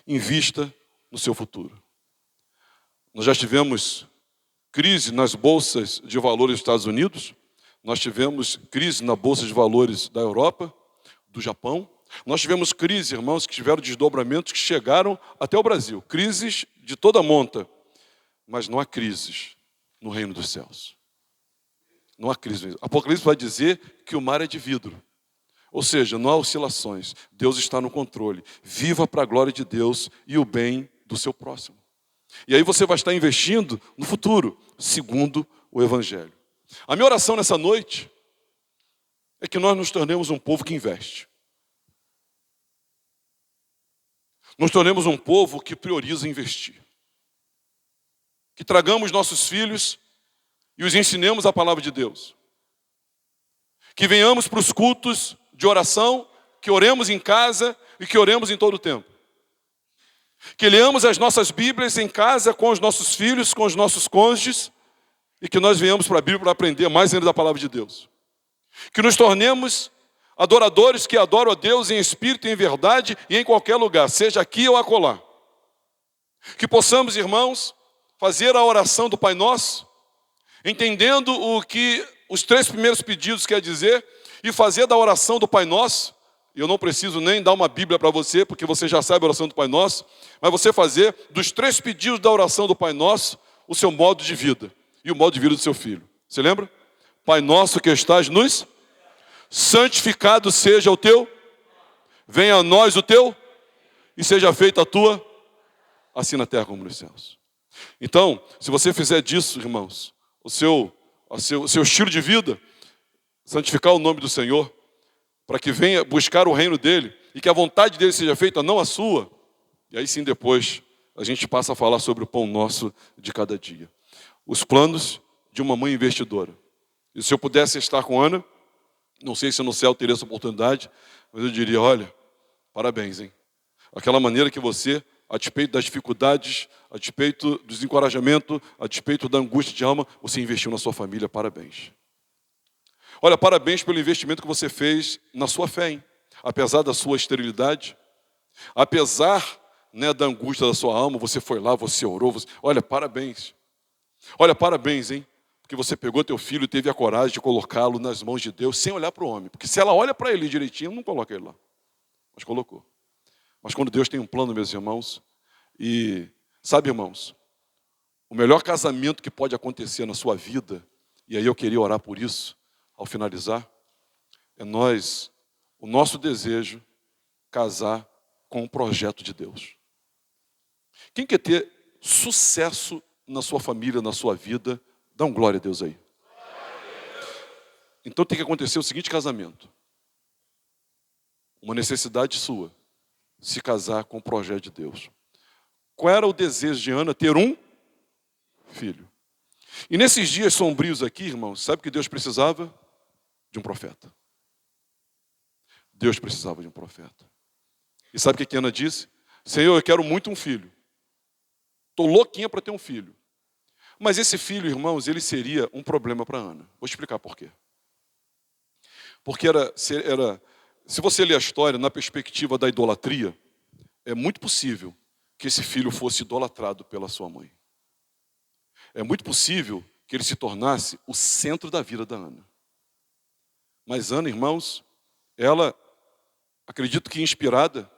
Speaker 1: Invista no seu futuro. Nós já tivemos crise nas bolsas de valores dos Estados Unidos. Nós tivemos crise na bolsa de valores da Europa, do Japão. Nós tivemos crises, irmãos, que tiveram desdobramentos que chegaram até o Brasil. Crises de toda monta. Mas não há crises no reino dos céus. Não há crise. Apocalipse vai dizer que o mar é de vidro. Ou seja, não há oscilações. Deus está no controle. Viva para a glória de Deus e o bem do seu próximo. E aí você vai estar investindo no futuro, segundo o Evangelho. A minha oração nessa noite é que nós nos tornemos um povo que investe. Nos tornemos um povo que prioriza investir. Que tragamos nossos filhos e os ensinemos a palavra de Deus. Que venhamos para os cultos de oração, que oremos em casa e que oremos em todo o tempo. Que leamos as nossas Bíblias em casa com os nossos filhos, com os nossos cônjuges, e que nós venhamos para a Bíblia para aprender mais ainda da palavra de Deus. Que nos tornemos adoradores que adoram a Deus em espírito e em verdade e em qualquer lugar, seja aqui ou acolá. Que possamos, irmãos, fazer a oração do Pai Nosso, entendendo o que os 3 primeiros pedidos quer dizer, e fazer da oração do Pai Nosso, eu não preciso nem dar uma Bíblia para você, porque você já sabe a oração do Pai Nosso, mas você fazer dos 3 pedidos da oração do Pai Nosso, o seu modo de vida, e o modo de vida do seu filho. Você lembra? Pai nosso que estás nos... Santificado seja o teu, venha a nós o teu, e seja feita a tua, assim na terra como nos céus. Então, se você fizer disso, irmãos, o seu estilo de vida, santificar o nome do Senhor, para que venha buscar o reino dele, e que a vontade dele seja feita, não a sua, e aí sim depois a gente passa a falar sobre o pão nosso de cada dia. Os planos de uma mãe investidora. E se eu pudesse estar com Ana, não sei se no céu teria essa oportunidade, mas eu diria, olha, parabéns, hein? Aquela maneira que você, a despeito das dificuldades, a despeito do desencorajamento, a despeito da angústia de alma, você investiu na sua família, parabéns. Olha, parabéns pelo investimento que você fez na sua fé, hein? Apesar da sua esterilidade, apesar, da angústia da sua alma, você foi lá, você orou, olha, parabéns. Olha, parabéns, hein? Porque você pegou teu filho e teve a coragem de colocá-lo nas mãos de Deus sem olhar para o homem. Porque se ela olha para ele direitinho, não coloca ele lá. Mas colocou. Mas quando Deus tem um plano, meus irmãos, e sabe, irmãos, O melhor casamento que pode acontecer na sua vida, e aí eu queria orar por isso, ao finalizar, é o nosso desejo, casar com o projeto de Deus. Quem quer ter sucesso na sua família, na sua vida, dá um glória a Deus aí. Então tem que acontecer o seguinte casamento. Uma necessidade sua, se casar com o projeto de Deus. Qual era o desejo de Ana? Ter um filho. E nesses dias sombrios aqui, irmãos, sabe que Deus precisava? De um profeta. Deus precisava de um profeta. E sabe o que Ana disse? Senhor, eu quero muito um filho. Estou louquinha para ter um filho. Mas esse filho, irmãos, ele seria um problema para Ana. Vou explicar por quê. Porque se você ler a história na perspectiva da idolatria, é muito possível que esse filho fosse idolatrado pela sua mãe. É muito possível que ele se tornasse o centro da vida da Ana. Mas Ana, irmãos, ela, acredito que inspirada,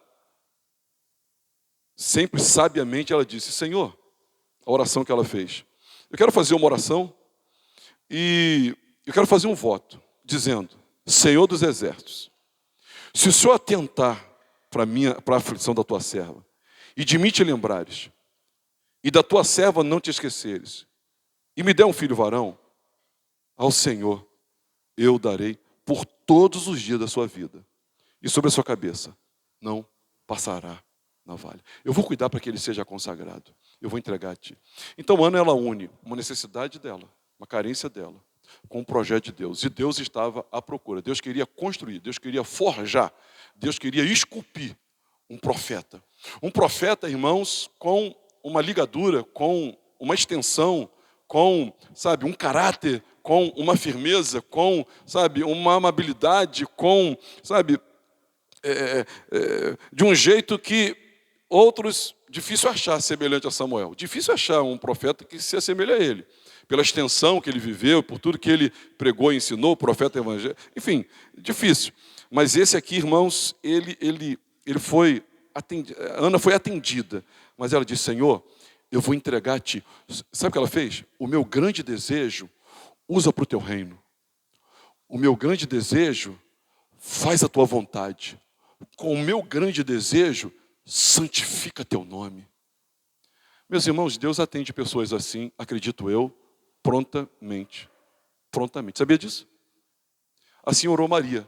Speaker 1: sempre sabiamente ela disse, Senhor, a oração que ela fez, eu quero fazer uma oração e eu quero fazer um voto, dizendo, Senhor dos exércitos, se o Senhor atentar para a aflição da tua serva, e de mim te lembrares, e da tua serva não te esqueceres, e me der um filho varão, ao Senhor eu darei por todos os dias da sua vida, e sobre a sua cabeça não passará navalha. Eu vou cuidar para que ele seja consagrado. Eu vou entregar a ti. Então, Ana, ela une uma necessidade dela, uma carência dela, com o projeto de Deus. E Deus estava à procura. Deus queria construir, Deus queria forjar, Deus queria esculpir um profeta. Um profeta, irmãos, com uma ligadura, com uma extensão, com, sabe, um caráter, com uma firmeza, com, sabe, uma amabilidade, com, sabe, de um jeito que outros, difícil achar semelhante a Samuel. Difícil achar um profeta que se assemelhe a ele. Pela extensão que ele viveu, por tudo que ele pregou e ensinou, profeta evangélico. Enfim, difícil. Mas esse aqui, irmãos, ele foi atendido. Ana foi atendida. Mas ela disse, Senhor, eu vou entregar a ti. Sabe o que ela fez? O meu grande desejo, usa para o teu reino. O meu grande desejo, faz a tua vontade. Com o meu grande desejo, santifica teu nome. Meus irmãos, Deus atende pessoas assim, acredito eu, prontamente. Prontamente. Sabia disso? Assim orou Maria.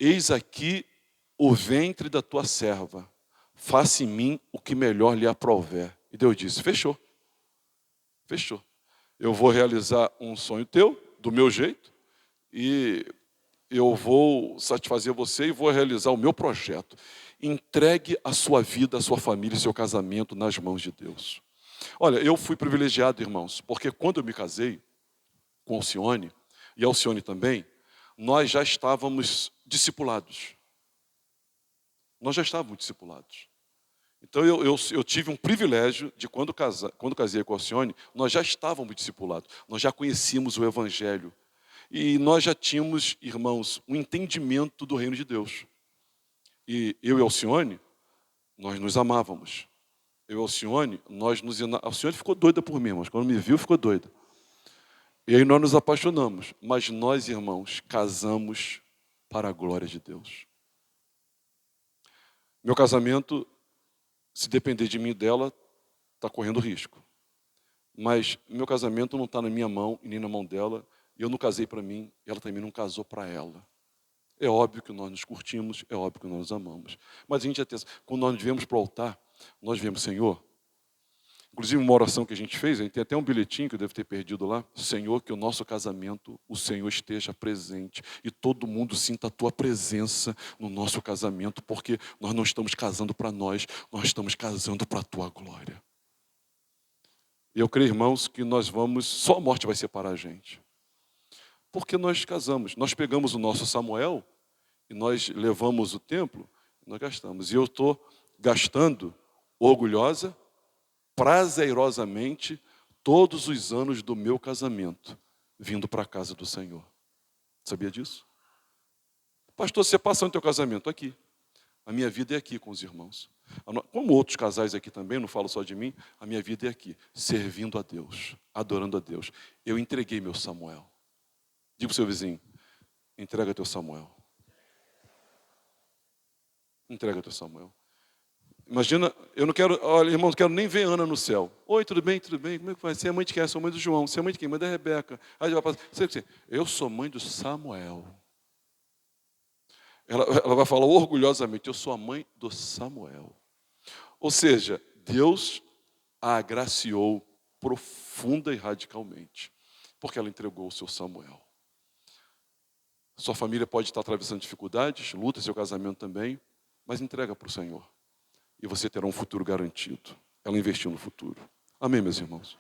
Speaker 1: Eis aqui o ventre da tua serva. Faça em mim o que melhor lhe aprouver. E Deus disse, fechou. Fechou. Eu vou realizar um sonho teu, do meu jeito, e eu vou satisfazer você e vou realizar o meu projeto. Entregue a sua vida, a sua família e seu casamento nas mãos de Deus. Olha, eu fui privilegiado, irmãos, porque quando eu me casei com Alcione, e Alcione também, nós já estávamos discipulados. Nós já estávamos discipulados. Então eu tive um privilégio de quando casei com Alcione, nós já estávamos discipulados. Nós já conhecíamos o Evangelho. E nós já tínhamos, irmãos, um entendimento do reino de Deus. E eu e Alcione, nós nos amávamos. Eu e Alcione, Alcione ficou doida por mim, mas quando me viu, ficou doida. E aí nós nos apaixonamos. Mas nós, irmãos, casamos para a glória de Deus. Meu casamento, se depender de mim e dela, está correndo risco. Mas meu casamento não está na minha mão e nem na mão dela. Eu não casei para mim, ela também não casou para ela. É óbvio que nós nos curtimos, é óbvio que nós nos amamos. Mas a gente, quando nós viemos para o altar, nós viemos, Senhor. Inclusive, uma oração que a gente fez, a gente tem até um bilhetinho que eu devo ter perdido lá. Senhor, que o nosso casamento, o Senhor esteja presente e todo mundo sinta a tua presença no nosso casamento, porque nós não estamos casando para nós estamos casando para a tua glória. E eu creio, irmãos, que só a morte vai separar a gente. Porque nós casamos, nós pegamos o nosso Samuel e nós levamos o templo, nós gastamos. E eu estou gastando orgulhosa, prazerosamente, todos os anos do meu casamento, vindo para a casa do Senhor. Sabia disso? Pastor, você passa no teu casamento aqui. A minha vida é aqui com os irmãos. Como outros casais aqui também, não falo só de mim, a minha vida é aqui, servindo a Deus, adorando a Deus. Eu entreguei meu Samuel. Diga para o seu vizinho, entrega teu Samuel. Entrega teu Samuel. Imagina, eu não quero, olha, irmão, não quero nem ver Ana no céu. Oi, tudo bem, tudo bem? Como é que vai? Você é mãe de quem? Eu sou mãe do João. Você é mãe de quem? Mãe da Rebeca. Aí vai passar, eu sou mãe do Samuel. Ela vai falar orgulhosamente, eu sou a mãe do Samuel. Ou seja, Deus a agraciou profunda e radicalmente, porque ela entregou o seu Samuel. Sua família pode estar atravessando dificuldades, luta, seu casamento também, mas entrega para o Senhor. E você terá um futuro garantido. Ela investiu no futuro. Amém, meus irmãos?